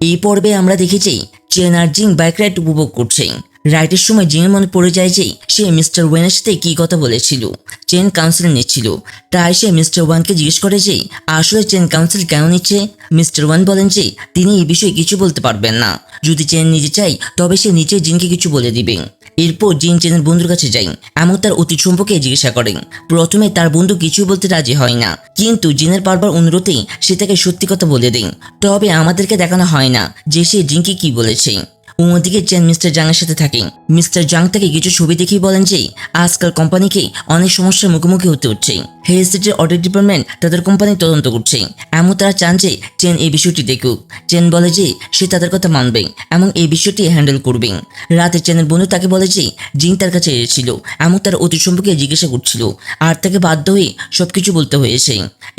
এই পর্বে আমরা দেখেছি চেন আর জিং বাইক রাইড উপভোগ করছে। রাইডের সময় জিনের মনে পড়ে যায় যে সে মিস্টার ওয়ানের সাথে কি কথা বলেছিল। চেন কাউন্সিল নিচ্ছিল, তাই সে মিস্টার ওয়ানকে জিজ্ঞেস করে যে আসলে চেন কাউন্সিল কেন নিচ্ছে। মিস্টার ওয়ান বলেন যে তিনি এই বিষয়ে কিছু বলতে পারবেন না, যদি চেন নিজে চাই তবে সে নিচে জিনকে কিছু বলে দিবে। এরপর জিন চেনের বন্ধুর কাছে যায় এবং তার অতীত সম্পর্কে জিজ্ঞাসা করেন। প্রথমে তার বন্ধু কিছু বলতে রাজি হয় না, কিন্তু জিনের বারবার অনুরোধে সে তাকে সত্যি কথা বলে দেন। তবে আমাদেরকে দেখানো হয় না যে সে জিনকে কি বলেছে। অন্যদিকে চেন মিস্টার জাংয়ের সাথে থাকে। মিস্টার জাং তাকে কিছু ছবি দেখিয়ে বলেন যে আজকাল কোম্পানিকে অনেক সমস্যার মুখোমুখি হতে হচ্ছে। হেলস্টেটের অডিট ডিপার্টমেন্ট তাদের কোম্পানি তদন্ত করছে এমন তারা চান যে চেন এই বিষয়টি দেখুক। চেন বলে যে সে তাদের কথা মানবে এবং এই বিষয়টি হ্যান্ডেল করবে। রাতে চেনের বন্ধু তাকে বলে যে জিন তার কাছে এসেছিল এবং তার অতীত সম্পর্কে জিজ্ঞাসা করছিল, আর তাকে বাধ্য হয়ে সবকিছু বলতে হয়েছে।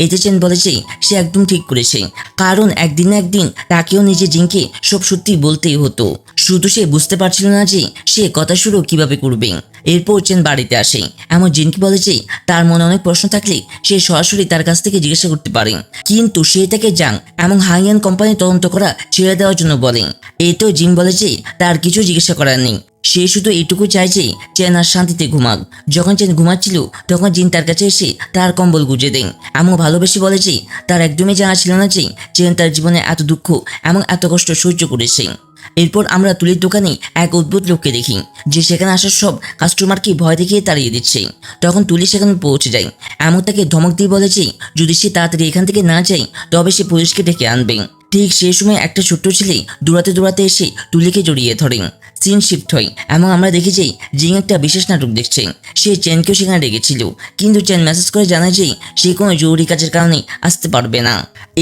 এতে চেন বলে যে সে একদম ঠিক করেছে, কারণ একদিন না একদিন তাকেও নিজে জিনকে সব সত্যি বলতেই হতো। শুধু সে বুঝতে পারছিল না যে সে কথা শুরু কিভাবে করবে। এরপর চেন বাড়িতে আসে এমন জিনকে বলে যে তার মনে অনেক প্রশ্ন থাকলে সে সরাসরি তার কাছ থেকে জিজ্ঞাসা করতে পারে, কিন্তু সে তাকে জাং এবং হাইয়ান কোম্পানি তদন্ত করা ছেড়ে দেওয়ার জন্য বলে। এতেও জিন বলে যে তার কিছু জিজ্ঞাসা করার নেই, সে শুধু এইটুকু চায় যে চেন আর শান্তিতে ঘুমাক। যখন চেন ঘুমাচ্ছিল তখন জিন তার কাছে এসে তার কম্বল গুজে দেন এবং ভালোবেসে বলে যে তার একদমই জানা ছিল না যে চেন তার জীবনে এত দুঃখ এবং এত কষ্ট সহ্য করেছে। এরপর আমরা তুলির দোকানে এক অদ্ভুত লোককে দেখি যে সেখানে আসার সব কাস্টমারকে ভয় দেখিয়ে তাড়িয়ে দিচ্ছে। তখন তুলি সেখানে পৌঁছে যায় এমন তাকে ধমক দিয়ে বলে যে যদি সে তাড়াতাড়ি এখান থেকে না যায় তবে সে পুলিশকে ডেকে আনবে। ঠিক সেই সময় একটা ছোট্ট ছেলে দৌড়াতে দৌড়াতে এসে তুলিকে জড়িয়ে ধরে। সিন শিফট হয় এবং আমরা দেখি যে জিং একটা বিশেষ নাটক দেখছে। সে চেনকেও সেখানে ডেকেছিল, কিন্তু চেন মেসেজ করে জানায় যে সে কোনো জরুরি কাজের কারণে আসতে পারবে না।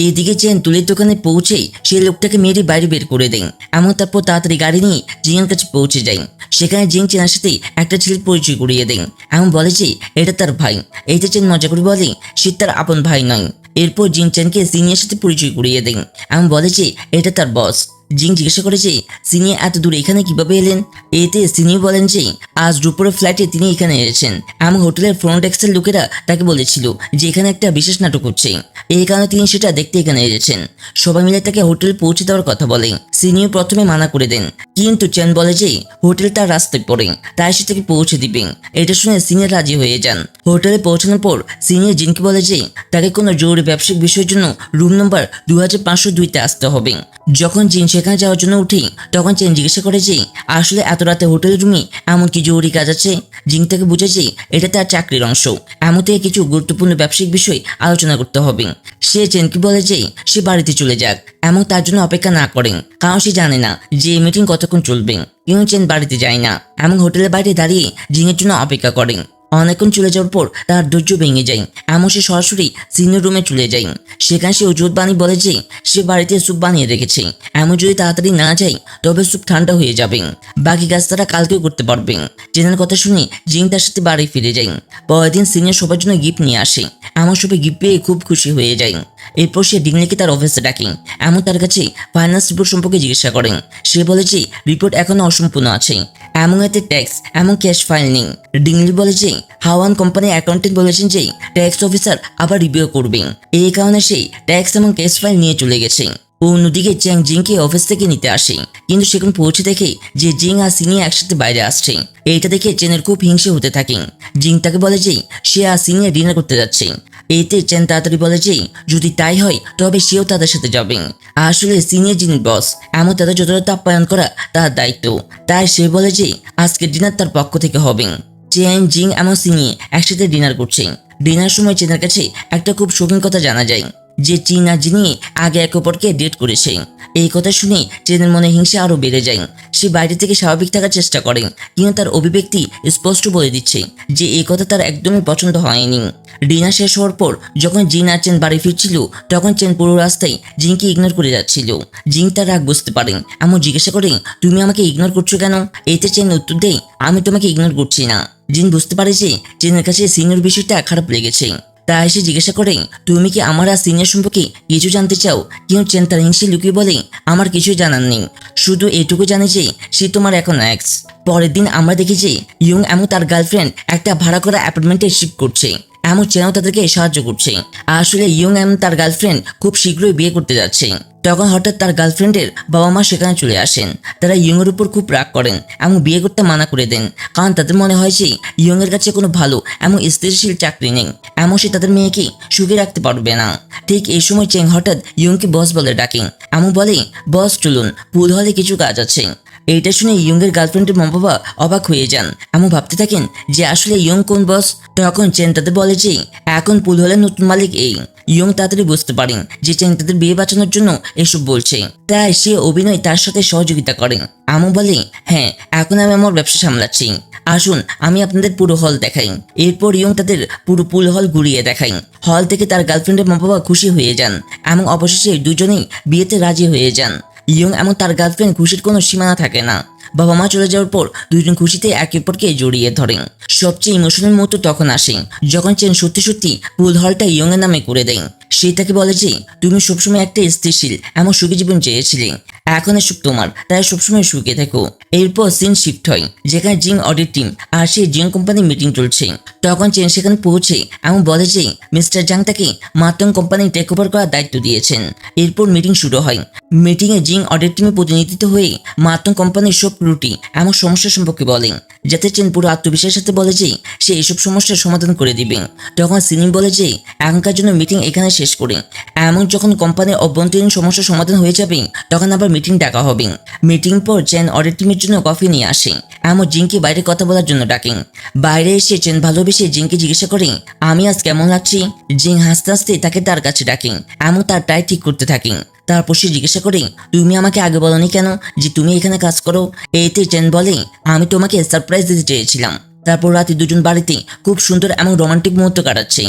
এইদিকে চেন তুলির দোকানে পৌঁছে সেই লোকটাকে মেরে বাইরে বের করে দেয় এবং তারপর তাড়াতাড়ি গাড়ি নিয়ে জিংয়ের কাছে পৌঁছে যায়। সেখানে জিং চেনার সাথে একটা ছেলের পরিচয় করিয়ে দেয় এবং বলে যে এটা তার ভাই। এইতে চেন মজা করে বলে সে তার আপন ভাই নয়। এরপর জিং চেনকে সিনিয়র সাথে পরিচয় করিয়ে দেন এবং বলে যে এটা তার বস। জিং জিজ্ঞাসা করে যে সিনিয়র এত দূরে এখানে কিভাবে এলেন। এতে সিনিয়র বলেন যে আজ দুপুরের ফ্লাইটে তিনি এখানে এসেছেন এবং হোটেলের ফ্রন্ট ডেস্কের লোকেরা তাকে বলেছিল যে এখানে একটা বিশেষ নাটক হচ্ছে, এই কারণে তিনি সেটা দেখতে এখানে এসেছেন। সবাই মিলে তাকে হোটেল পৌঁছে দেওয়ার কথা বলে। সিনিয়র প্রথমে মানা করে দেন, কিন্তু চেন বলে যে হোটেল তার রাস্তায় পড়ে, তাই সে তাকে পৌঁছে দিবে। এটা শুনে সিনিয়র রাজি হয়ে যান। হোটেলে পৌঁছানোর পর সিনিয়র জিনকে বলে যে তাকে কোনো জরুরি ব্যবসায়িক বিষয়ের জন্য রুম নম্বর 2502-তে আসতে হবে। যখন জিন সেখানে যাওয়ার জন্য উঠে তখন চেন জিজ্ঞাসা করে যে আসলে এত রাতে হোটেল রুমে এমন কি জরুরি কাজ আছে। জিন তাকে বুঝে যে এটা তার চাকরির অংশ, এমন থেকে কিছু গুরুত্বপূর্ণ ব্যবসায়িক বিষয় আলোচনা করতে হবে। সে চেনকে বলে যে সে বাড়িতে চলে যাক এবং তার জন্য অপেক্ষা না করেন, কারণ সে জানে না যে এই মিটিং কতক্ষণ চলবে। কিন্তু চেন বাড়িতে যায় না এবং হোটেলের বাইরে দাঁড়িয়ে জিনের জন্য অপেক্ষা করেন। অনেকক্ষণ চলে যাওয়ার পর তার ধৈর্য ভেঙে যায় এমন সে সরাসরি সিনিয়র রুমে চলে যায়। সেখানে সে অজুহাত বানিয়ে বলে যে সে বাড়িতে স্যুপ বানিয়ে রেখেছে, এমন যদি তাড়াতাড়ি না যায় তবে স্যুপ ঠান্ডা হয়ে যাবে, বাকি কাজ তারা কালকেও করতে পারবে। চেনার কথা শুনে জিং তার সাথে বাড়ি ফিরে যায়। পরের দিন সিনিয়র সবার জন্য গিফট নিয়ে আসে, এমন সবাই গিফট পেয়ে খুব খুশি হয়ে যায়। এরপর সে ডিংলিকে তার অফিসে ডাকে এমন তার কাছে ফাইন্যান্স রিপোর্ট সম্পর্কে জিজ্ঞাসা করেন। সে বলে যে রিপোর্ট এখনো অসম্পূর্ণ আছে এমন এতে ট্যাক্স এমন ক্যাশ ফাইল নেই। ডিংলি বলে যে হাওয়ান কোম্পানির অ্যাকাউন্টেন্ট বলেছেন যে ট্যাক্স অফিসার আবার রিভিউ করবেন, এই কারণে সে ট্যাক্স এবং ক্যাশ ফাইল নিয়ে চলে গেছে। অন্যদিকে চ্যাং জিংকে অফিস থেকে নিতে আসে, কিন্তু সেখানে পৌঁছে দেখে যে জিং আর সিনি একসাথে বাইরে আসছে। এইটা দেখে চেনের খুব হিংসে হতে থাকে। জিং তাকে বলে যে সে আর সিনি ডিনার করতে যাচ্ছে। এতে চেন তাড়াতাড়ি বলে যে যদি তাই হয় তবে সেও তাদের সাথে যাবে। আসলে সিনিয়র যিনি বস এমন তাদের যতটা আপ্যায়ন করা তার দায়িত্ব, তাই সে বলে যে আজকের ডিনার তার পক্ষ থেকে হবে। চেন জিং এবং সিনি একসাথে ডিনার করছে। ডিনার সময় চেনের কাছে একটা খুব শৌখিন কথা জানা যায় যে চীন আর জিনি আগে এক অপরকে ডেট করেছে। এই কথা শুনে চেনের মনে হিংসা আরো বেড়ে যায়। সে বাইরে থেকে স্বাভাবিক থাকার চেষ্টা করে, কিন্তু তার অভিব্যক্তি স্পষ্ট বলে দিচ্ছে যে এই কথা তার একদমই পছন্দ হয়নি। ডিনার শেষ হওয়ার পর যখন জিন আর চেন বাড়ি ফিরছিল তখন চেন পুরো রাস্তায় জিনকে ইগনোর করে যাচ্ছিল। জিন তার রাগ বুঝতে পারেন এমন জিজ্ঞাসা করে তুমি আমাকে ইগনোর করছো কেন। এতে চেন উত্তর দেয় আমি তোমাকে ইগনোর করছি না। জিন বুঝতে পারে যে চেনের কাছে সিনিয়র বিষয়টা খারাপ লেগেছে, তাই সে জিজ্ঞাসা করে তুমি কি আমার আর সিনিয়র সম্পর্কে কিছু জানতে চাও। কিন্তু চেন তার হিংসে লুকিয়ে বলে আমার কিছু জানার নেই, শুধু এটুকু জানে যে সে তোমার এখন এক্স। পরের দিন আমরা দেখি যে ইয়ং এবং তার গার্লফ্রেন্ড একটা ভাড়া করা অ্যাপার্টমেন্টে শিফট করছে। এমন চেনাও তাদেরকে সাহায্য করছে। আসলে ইয়ং এবং তার গার্লফ্রেন্ড খুব শীঘ্রই বিয়ে করতে যাচ্ছে। তখন হঠাৎ তার গার্লফ্রেন্ডের বাবা মা সেখানে চলে আসেন। তারা ইয়ং এর উপর খুব রাগ করেন এবং বিয়ে করতে মানা করে দেন, কারণ তাদের মনে হয় যে ইয়ং এর কাছে কোনো ভালো এবং স্থিতিশীল চাকরি নেই, এমন সে তাদের মেয়েকে সুখে রাখতে পারবে না। ঠিক এই সময় চেং হঠাৎ ইয়ংকে বস বলে ডাকেন। এমন বলে, বস চলুন, পুল হলে কিছু কাজ আছে। এইটা শুনে ইয়ংয়ের গার্লফ্রেন্ডের মা বাবা অবাক হয়ে যান এবং ভাবতে থাকেন যে আসলে ইয়ং কোন বস। তখন চেন তাদের বলে যে এখন পুল হলের নতুন মালিক এই। ইয়ং তাড়াতাড়ি বুঝতে পারেন যে চেন তাদের বিয়ে বাঁচানোর জন্য এসব বলছে, তাই সে অভিনয় তার সাথে সহযোগিতা করেন। আমু বলে, হ্যাঁ এখন আমি আমার ব্যবসা সামলাচ্ছি, আসুন আমি আপনাদের পুরো হল দেখাই। এরপর ইয়ং তাদের পুরো পুল হল ঘুরিয়ে দেখাই। হল থেকে তার গার্লফ্রেন্ডের মা বাবা খুশি হয়ে যান এবং অবশেষে দুজনেই বিয়েতে রাজি হয়ে যান। ইয়ং এবং তার গার্লফ্রেন্ড খুশির কোনো সীমানা থাকে না। বাবা মা চলে যাওয়ার পর দুইজন খুশিতে একে অপরকে জড়িয়ে ধরেন। সবচেয়ে ইমোশনাল মুহূর্ত তখন আসে যখন চেন সত্যি সত্যি পুল হলটা ইয়ং এর নামে করে দেন। সে তাকে বলে যে তুমি সবসময় একটা স্থিতিশীল এমন সুখী জীবন চেয়েছিলে, এখন এসব তোমার, তাই সবসময় সুখে থেকো। এরপর সিন শিফট হয় যেখানে জিং অডিট টিম আর সেই জিং কোম্পানির মিটিং চলছে। তখন চেন সেখানে পৌঁছে এবং বলে যে মিস্টার জাং তাকে মাতং কোম্পানি টেক ওভার করার দায়িত্ব দিয়েছেন। এরপর মিটিং শুরু হয়। মিটিংয়ে জিং অডিট টিমের প্রতিনিধিত্ব হয়ে মাতং কোম্পানির সব ত্রুটি এমন সমস্যা সম্পর্কে বলেন, যাতে চেন পুরো আত্মবিশ্বাসের সাথে বলে যে সে এসব সমস্যার সমাধান করে দিবে। তখন সিনিম বলে যে এখনকার জন্য মিটিং এখানে শেষ করে, এমন যখন কোম্পানির অভ্যন্তরীণ সমস্যার সমাধান হয়ে যাবে তখন আবার মিটিং ডাকা হবে। মিটিং পর চেন অডিট টিমের জন্য কফি নিয়ে আসে এমন জিংকে বাইরে কথা বলার জন্য ডাকেন। বাইরে এসে চেন ভালোবেসে জিংকে জিজ্ঞাসা করে আমি আজ কেমন লাগছি। জিং হাসতে হাসতে তাকে তার কাছে ডাকেন এমন তার টাই ঠিক করতে থাকেন। তারপর সে জিজ্ঞাসা করে তুমি আমাকে আগে বলনি কেন যে তুমি এখানে কাজ করো। এতে চেন বলে আমি তোমাকে সারপ্রাইজ দিতে চেয়েছিলাম। তারপর রাতে দুজন বাড়িতে খুব সুন্দর এবং রোমান্টিক মুহূর্ত কাটাচ্ছে।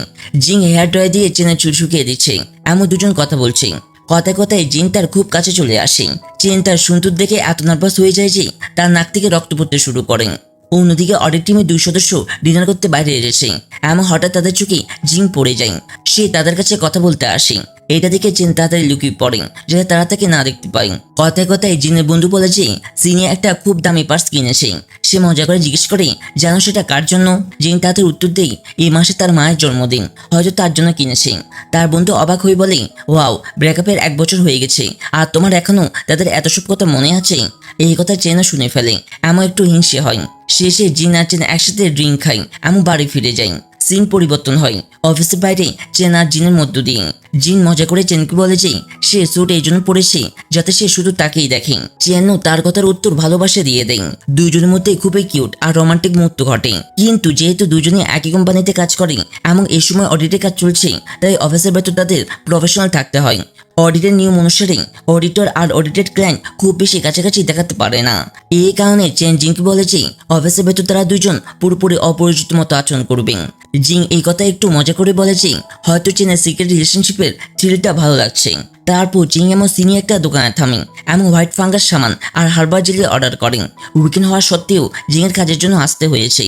জিং হেয়ার ড্রায়ার দিয়ে চেনের চুল শুকিয়ে দিচ্ছে এমন দুজন কথা বলছে। কথায় কথায় জিন তার খুব কাছে চলে আসে। চেন তার সুন্দর দেখে এত নার্ভাস হয়ে যায় যে তার নাক থেকে রক্ত পড়তে শুরু করেন। অন্যদিকে অডিট টিমের 2 সদস্য ডিনার করতে বাইরে এসেছে এমন হঠাৎ তাদের চোখে জিং পড়ে যায়। সে তাদের কাছে কথা বলতে আসে। এটা দেখে চেন তাড়াতাড়ি লুকিয়ে পড়ে যাতে তারা তাকে না দেখতে পায়। কথায় কথায় জিনের বন্ধু বলে যে সিনি একটা খুব দামি পার্স কিনেছে। সে মজা করে জিজ্ঞেস করে জানো সেটা কার জন্য। জিন তাদের উত্তর দেয় এই মাসে তার মায়ের জন্মদিন, হয়তো তার জন্য কিনেছে। তার বন্ধু অবাক হয়ে বলে ওয়াও, ব্রেকআপের 1 বছর হয়ে গেছে আর তোমার এখনো তাদের এত সব কথা মনে আছে। এই কথা চেনা শুনে ফেলে এমন একটু হিংসে হয়। শেষে জিন আর চেন একসাথে ড্রিঙ্ক খায় এমন বাড়ি ফিরে যায়। সিন পরিবর্তন হয় অফিসের বাইরে চেন আর জিনের মধ্য দিয়ে। জিন মজা করে চেনকে বলে যে সে স্যুট এই জন্য পড়েছে যাতে সে শুধু তাকেই দেখে। চেনও তার কথার উত্তর ভালোবাসা দিয়ে দেন। দুজনের মধ্যে খুবই কিউট আর রোমান্টিক মুহূর্ত ঘটে। কিন্তু যেহেতু দুজনে একই কোম্পানিতে কাজ করে এবং এই সময় অডিটের কাজ চলছে, তাই অফিসের ভেতর তাদের প্রফেশনাল থাকতে হয়। অডিটের নিয়ম অনুসারে অডিটর আর অডিটেড ক্লায়েন্ট খুব বেশি কাছাকাছি দেখাতে পারে না। এই কারণে চেন জিংকে বলেছে অফিসের ভেতর তারা দুজন পুরোপুরি অপরিচিত মতো আচরণ করবেন। জিং এই কথা একটু মজা করে বলেছে হয়তো চেনের সিক্রেট রিলেশনশিপের থ্রিলটা ভালো লাগছে। তারপর জিং এমন সিনি একটা দোকানে থামেন এমন হোয়াইট ফাঙ্গাস সামান আর হার্বাল জেলি অর্ডার করেন। উইকেন্ড হওয়া সত্ত্বেও জিংয়ের কাজের জন্য আসতে হয়েছে।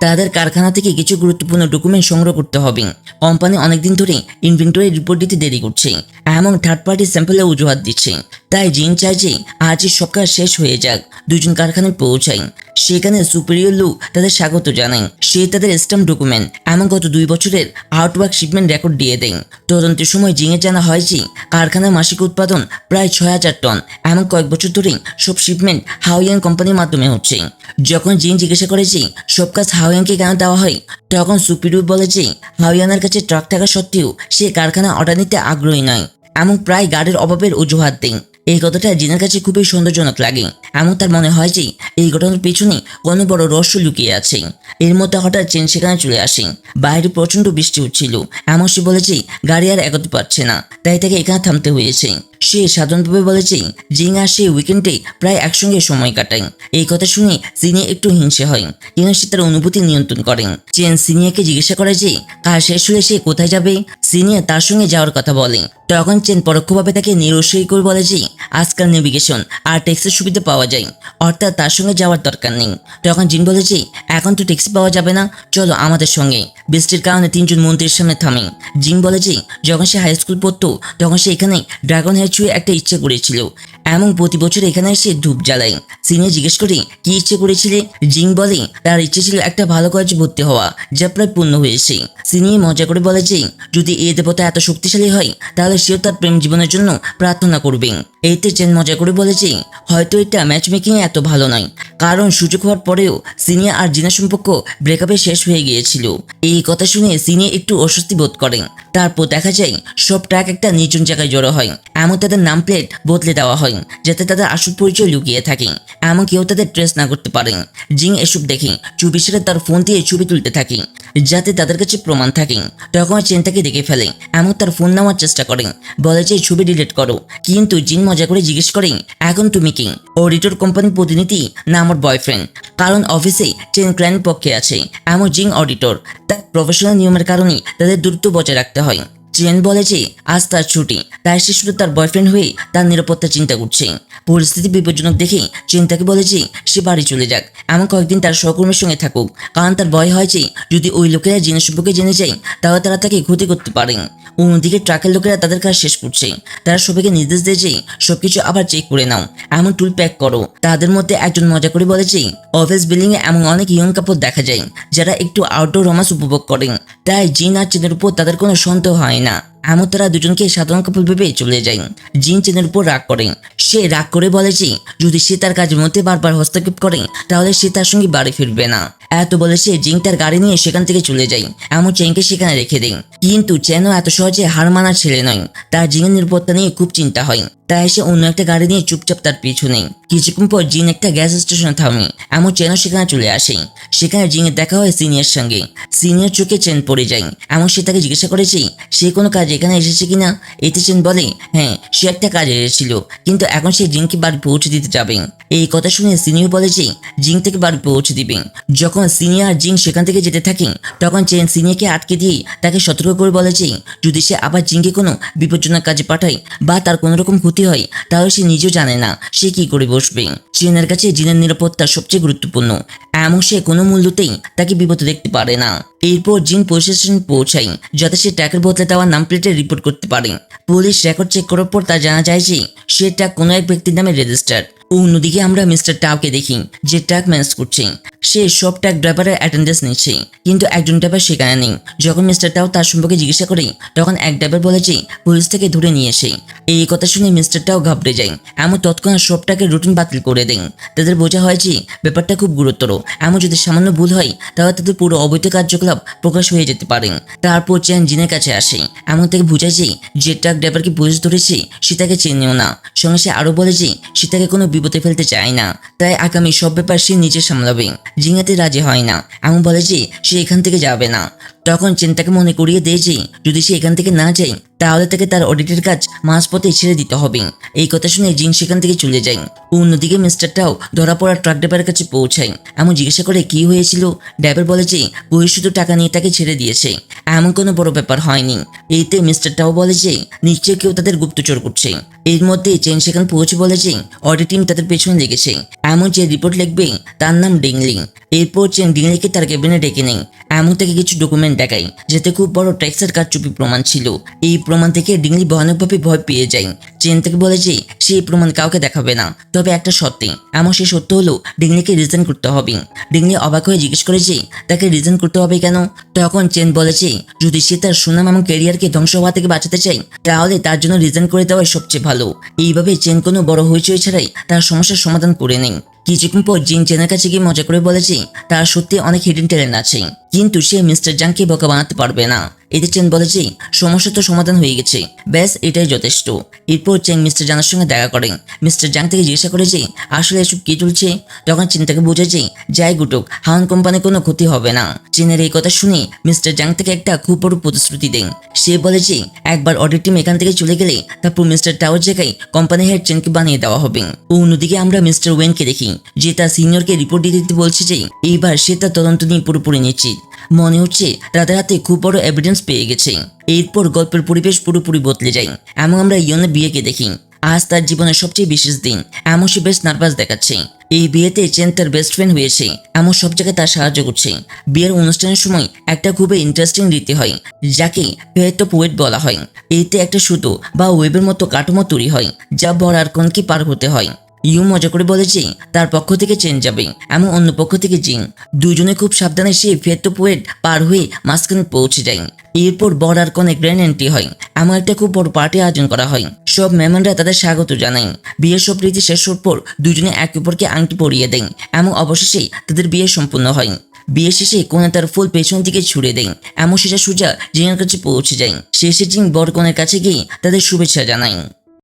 তাদের কারখানা থেকে কিছু গুরুত্বপূর্ণ ডকুমেন্ট সংগ্রহ করতে হবে। কোম্পানি অনেকদিন ধরে ইনভেন্টরি রিপোর্ট দিতে দেরি করছে এমন থার্ড পার্টি স্যাম্পলের অজুহাত দিচ্ছে। তাই জিং চায় যে আজই সব কাজ শেষ হয়ে যাক। দুজন কারখানায় পৌঁছায়। সেখানে সুপিরিয়র লু তাদের স্বাগত জানায়। সে তাদের স্ট্যাম্প ডকুমেন্ট এমন গত 2 বছরের আউটওয়ার্ক শিপমেন্ট রেকর্ড দিয়ে দেন। তদন্তের সময় জিংয়ে জানা হয় যে কারখানার মাসিক উৎপাদন প্রায় 6000 টন এমন কয়েক বছর ধরে সব শিপমেন্ট হাওয়াইয়ান কোম্পানির মাধ্যমে হচ্ছে। যখন জিং জিজ্ঞাসা করে যে সব কাজ হাওয়াইয়ানকে কেন দেওয়া হয়, তখন সুপিরিয়র বলে যে হাওয়াইয়ানের কাছে ট্রাক থাকা সত্ত্বেও সে কারখানা অর্ডার নিতে আগ্রহী নয় এমন প্রায় গার্ডের অভাবের অজুহাত দেন। এই কথাটা জিনের কাছে খুবই সন্দেহজনক লাগে এমন তার মনে হয় যে এই ঘটনার পেছনে কোনো বড় রহস্য লুকিয়ে আছে। এর মধ্যে হঠাৎ চেন সেখানে চলে আসে। বাইরে প্রচন্ড বৃষ্টি হচ্ছিল এমন সে বলেছে গাড়ি আর এগোতে পারছে না, তাই তাকে এখানে থামতে হয়েছে। সে সাধারণভাবে বলেছে জিং আর সে উইকেন্ডে প্রায় একসঙ্গে সময় কাটায়। এই কথা শুনে সিনিয়া একটু হিংসে হয় কিন্তু সে তার অনুভূতি নিয়ন্ত্রণ করেন। চেন সিনিয়াকে জিজ্ঞাসা করে যে কাজ শেষ হলে সে কোথায় যাবে। সিনিয়া তার সঙ্গে যাওয়ার কথা বলে। তখন চেন পরোক্ষভাবে তাকে নিরুৎসাহী করে বলে যে আজকাল নেভিগেশন আর ট্যাক্সির সুবিধা পাওয়া যায়, অর্থাৎ তার সঙ্গে যাওয়ার দরকার নেই। তখন জিন বলে যে এখন তো ট্যাক্সি পাওয়া যাবে না, চলো আমাদের সঙ্গে। বৃষ্টির কারণে 3 জন মন্ত্রীর সামনে থামে। জিন বলে যে যখন সে হাই স্কুল পড়তো তখন সে এখানে ড্রাগন হেয়ার ছুঁয়ে একটা ইচ্ছে করেছিল এমন প্রতি বছর এখানে এসে ধূপ জ্বালায়। সিনি জিজ্ঞেস করে কি ইচ্ছে করেছিলে? জিং বলে তার ইচ্ছে ছিল একটা ভালো কলেজে ভর্তি হওয়া, যা প্রায় পূর্ণ হয়েছে। সিনি মজা করে বলে যে যদি এই দেবতা এত শক্তিশালী হয় তাহলে সেও তার প্রেম জীবনের জন্য প্রার্থনা করবে। এতে চেন মজা করে বলে যে হয়তো এটা ম্যাচ মেকিং এত ভালো নয়, কারণ সুযোগ হওয়ার পরেও সিনিয়া আর জিনার সম্পর্ক ব্রেকআপে শেষ হয়ে গিয়েছিল। এই কথা শুনে সিনিয়া একটু অস্বস্তি বোধ করেন। তারপর দেখা যায় সব ট্রাক একটা নির্জন জায়গায় জড়ো হয়। এমন তাদের নাম প্লেট বদলে দেওয়া হয় যাতে তাদের আসল পরিচয় লুকিয়ে থাকে, এমন কেউ তাদের ট্রেস না করতে পারে। জিং এসব দেখে চুপি সেরে তার ফোন দিয়ে ছবি তুলতে থাকে যাতে তাদের কাছে প্রমাণ থাকে। তখন চেন তাকে দেখে ফেলে, এমন তার ফোন নেওয়ার চেষ্টা করে, বলে যে ছবি ডিলিট করো। কিন্তু জিন মজা করে জিজ্ঞেস করে এখন তুমি কি অডিটর কোম্পানির প্রতিনিধি না আমার বয়ফ্রেন্ড? কারণ অফিসে চেন ক্লায়েন্ট পক্ষে আছে, এমন জিং অডিটর, তার প্রফেশনাল নিয়মের কারণে তাদের দূরত্ব বজায় রাখতে হয়। চেন বলে যে আজ তার ছুটি, তাই সে শুধু তার বয়ফ্রেন্ড হয়ে তার নিরাপত্তা চিন্তা করছে। পরিস্থিতি বিপজ্জনক দেখে চেন তাকে বলে যে সে বাড়ি চলে যাক, এমন কয়েকদিন তার সহকর্মীর সঙ্গে থাকুক, কারণ তার ভয় হয় যে যদি ওই লোকেরা জিনের সম্পর্কে জেনে যায় তাহলে তারা তাকে ক্ষতি করতে পারে। অন্যদিকে ট্রাকের লোকেরা তাদের কাজ শেষ করছে, তারা সবাইকে নির্দেশ দেয় যে সবকিছু আবার চেক করে নাও, এমন টুল প্যাক করো। তাদের মধ্যে একজন মজা করে বলে যে অফিস বিল্ডিং এ এমন অনেক ইয়ং কাপড় দেখা যায় যারা একটু আউটডোর রোমান্স উপভোগ করেন, তাই জিন আর চেনের উপর তাদের কোনো সন্দেহ হয় না। এমন তারা দুজনকে সাধারণ কাপল ভেবে চলে যায়। জিন চেনের উপর রাগ করে, সে রাগ করে বলে যে যদি সে তার কাজের মধ্যে বারবার হস্তক্ষেপ করে তাহলে সে তার সঙ্গে বাড়ি ফিরবে না। এত বলে সে জিং তার গাড়ি নিয়ে সেখান থেকে চলে যায়, এমন চেনকে সেখানে রেখে দেয়। কিন্তু চেনও এত সহজে হার মানার ছেলে নয়, তার জিনের নিরাপত্তা নিয়ে খুব চিন্তা হয়, তাই সে অন্য একটা গাড়ি নিয়ে চুপচাপ তার পিছনে। কিছুক্ষণ পর জিন একটা গ্যাস স্টেশনে থামে, এমন চেনও সেখানে চলে আসে। সেখানে জিনের দেখা হয় সিনিয়র সঙ্গে। সিনিয়র চোখে চেন পড়ে যায়, এমন সে তাকে জিজ্ঞাসা করেছে সে কোনো কাজে এখানে এসেছে কিনা। এতে চেন বলে হ্যাঁ, সে একটা কাজে এসেছিল, কিন্তু এখন সে জিনকে বাড়ি পৌঁছে দিতে যাবে। এই কথা শুনে সিনিয়র বলে যে জিং থেকে বাড়ি পৌঁছে দিবে। যখন সিনিয়র আর জিং সেখান থেকে যেতে থাকে তখন চেন সিনিয়রকে আটকে দিয়ে তাকে সতর্ক করে বলে যে যদি সে আবার জিংকে কোনো বিপজ্জনক কাজে পাঠায় বা তার কোনো রকম ক্ষতি হয় তাহলে সে নিজেও জানে না সে কি করে বসবে। চেনের কাছে জিনের নিরাপত্তা সবচেয়ে গুরুত্বপূর্ণ, এমন সে কোনো মূল্যতেই তাকে বিপদে দেখতে পারে না। এরপর জিন পুলিশ স্টেশন পৌঁছায় যাতে সে ট্র্যাকের বদলে দেওয়া নাম প্লেটে রিপোর্ট করতে পারে। পুলিশ রেকর্ড চেক করার পর তা জানা যায় যে সে ট্রাক কোনো এক ব্যক্তির নামে রেজিস্টার্ড। অন্যদিকে আমরা মিস্টার টাওকে দেখি যে ট্রাক ম্যানেজ করছে। সে সব ট্রাক ড্রাইভারের অ্যাটেন্ডেন্স নিচ্ছে, কিন্তু একজন ড্রাইভার সেখানে নেই। যখন মিস্টার টাও তার সম্পর্কে জিজ্ঞাসা করে তখন এক ড্রাইভার বলে যে পুলিশ থেকে ধরে নিয়ে এসে। এই কথা শুনে মিস্টার টাও ঘাবড়ে যায়, এমন তৎক্ষণাৎ সব ট্রাকের রুটিন বাতিল করে দেন। তাদের বোঝা হয় যে ব্যাপারটা খুব গুরুতর, এমন যদি সামান্য ভুল হয় তাহলে তাদের পুরো অবৈধ কার্যকলাপ প্রকাশ হয়ে যেতে পারে। তারপর চেন জিনের কাছে আসে, এমন তাকে বোঝায় যে ট্রাক ড্রাইভারকে পুলিশ ধরেছে সে তাকে চেনেও না। সঙ্গে সে আরো বলে যে সে তাকে কোনো বিপদে ফেলতে চায় না, তাই আগামী সব ব্যাপার সে নিজে সামলাবে। জিঙাতে রাজি হয় না, এমন বলে যে সে এখান থেকে যাবে না। তখন চেন তাকে মনে করিয়ে দেয় যে যদি সে এখান থেকে না যায় তাহলে তাকে তার অডিটের কাজ মাঝপথে ছেড়ে দিতে হবে। এই কথা শুনে জিন সেখান থেকে চলে যায়। অন্যদিকে মিস্টারটাও ধরা পড়া ট্রাক ড্রাইভারের কাছে পৌঁছায়, এমন জিজ্ঞাসা করে কি হয়েছিল। ড্রাইভার বলে যে পুলিশ শুধু টাকা নিয়ে তাকে ছেড়ে দিয়েছে, এমন কোনো বড় ব্যাপার হয়নি। এতে মিস্টারটাও বলে যে নিশ্চয়ই কেউ তাদের গুপ্তচর করছে। এর মধ্যে চেন সেখানে পৌঁছে বলে যে অডিট টিম তাদের পেছনে লেগেছে, এমন যে রিপোর্ট লিখবে তার নাম ডিংলি। এরপর চেন ডিংলিকে তার ক্যাবিনে ডেকে নেয়, এমন থেকে কিছু ডকুমেন্ট দেখায় যেতে খুব বড় ট্যাক্সের কারচুপি প্রমাণ ছিল। এই প্রমাণ থেকে ডিংলি ভয়ানকভাবে ভয় পেয়ে যায়। চেন থেকে বলে যে সেই প্রমাণ কাউকে দেখাবে না, তবে একটা সত্যি, এমন সেই সত্য হলো ডিংলিকে রিজাইন করতে হবে। ডিংলি অবাক হয়ে জিজ্ঞেস করে যে তাকে রিজাইন করতে হবে কেন। তখন চেন বলে যে যদি সে তার সুনাম এবং ক্যারিয়ারকে ধ্বংস হওয়া থেকে বাঁচাতে চায় তাহলে তার জন্য রিজাইন করে দেওয়াই সবচেয়ে ভালো। এইভাবে চেন কোনো বড় হইচই ছাড়াই তার সমস্যার সমাধান করে নেয়। কিছুক্ষণ পর জিন চেনের কাছে গিয়ে মজা করে বলেছে তার সত্যি অনেক হিডেন ট্যালেন্ট আছে, কিন্তু সে মিস্টার জাংকে বোকা বানাতে পারবে না। এতে চেন বলে যে সমস্যা তো সমাধান হয়ে গেছে, ব্যাস এটাই যথেষ্ট। এরপর চেন মিস্টার জাংয়ের সঙ্গে দেখা করেন। মিস্টার জাং থেকে জিজ্ঞাসা করে যে আসলে এসব কি চলছে। তখন চেন তাকে বোঝায় যে যাই গুটুক হাওয়ান কোম্পানির কোনো ক্ষতি হবে না। চেনের এই কথা শুনে মিস্টার জাং থেকে একটা খুব বড় প্রতিশ্রুতি দেন। সে বলে যে একবার অডিট টিম এখান থেকে চলে গেলে তারপর মিস্টার টাওয়ার জায়গায় কোম্পানি হেড চেনকে বানিয়ে দেওয়া হবে। অন্যদিকে আমরা মিস্টার ওয়েনকে দেখি যে তার সিনিয়রকে রিপোর্ট দিতে বলছে যে এইবার সে তার তদন্ত নিয়ে পুরোপুরি নিশ্চিত। মনে হচ্ছে তাদের হাতে খুব বড় এভিডেন্স পেয়ে গেছে। এরপর গল্পের পরিবেশ পুরোপুরি বদলে যায়, এমন আমরা ইয়নের বিয়েকে দেখি। আজ তার জীবনের সবচেয়ে বিশেষ দিন, এমন সে বেশ নার্ভাস দেখাচ্ছে। এই বিয়েতে চেন তার বেস্ট ফ্রেন্ড হয়েছে, এমন সব জায়গায় তার সাহায্য করছে। বিয়ের অনুষ্ঠানের সময় একটা খুবই ইন্টারেস্টিং রীতি হয় যাকে ফেয়েতো পোয়েট বলা হয়। এতে একটা সুতো বা ওয়েবের মতো কাঠামো তৈরি হয় যা বর আর কনকে পার হতে হয়। ইউ মজা করে বলে যে তার পক্ষ থেকে চেন যাবে এমন অন্য পক্ষ থেকে জিন। দুজনে খুব সাবধানে সেই ফেয়েতো পোয়েট পার হয়ে মাঝখানে পৌঁছে যায়। এরপর বর আর কনে গ্র্যান্ড এন্ট্রি হয়, এমন একটা খুব বড় পার্টি আয়োজন করা হয়। সব মেহমানরা তাদের স্বাগত জানায়। বিয়ের সব রীতি শেষ হওয়ার পর দুজনে একে অপরকে আংটি পরিয়ে দেয় এবং অবশেষে তাদের বিয়ে সম্পূর্ণ হয়। বিয়ে শেষে কনে তার ফুল পেছন দিকে ছুড়ে দেয়, এমন সেটা সোজা জিনের কাছে পৌঁছে যায়। শেষে জিন বর কনের কাছে গিয়ে তাদের শুভেচ্ছা জানায়।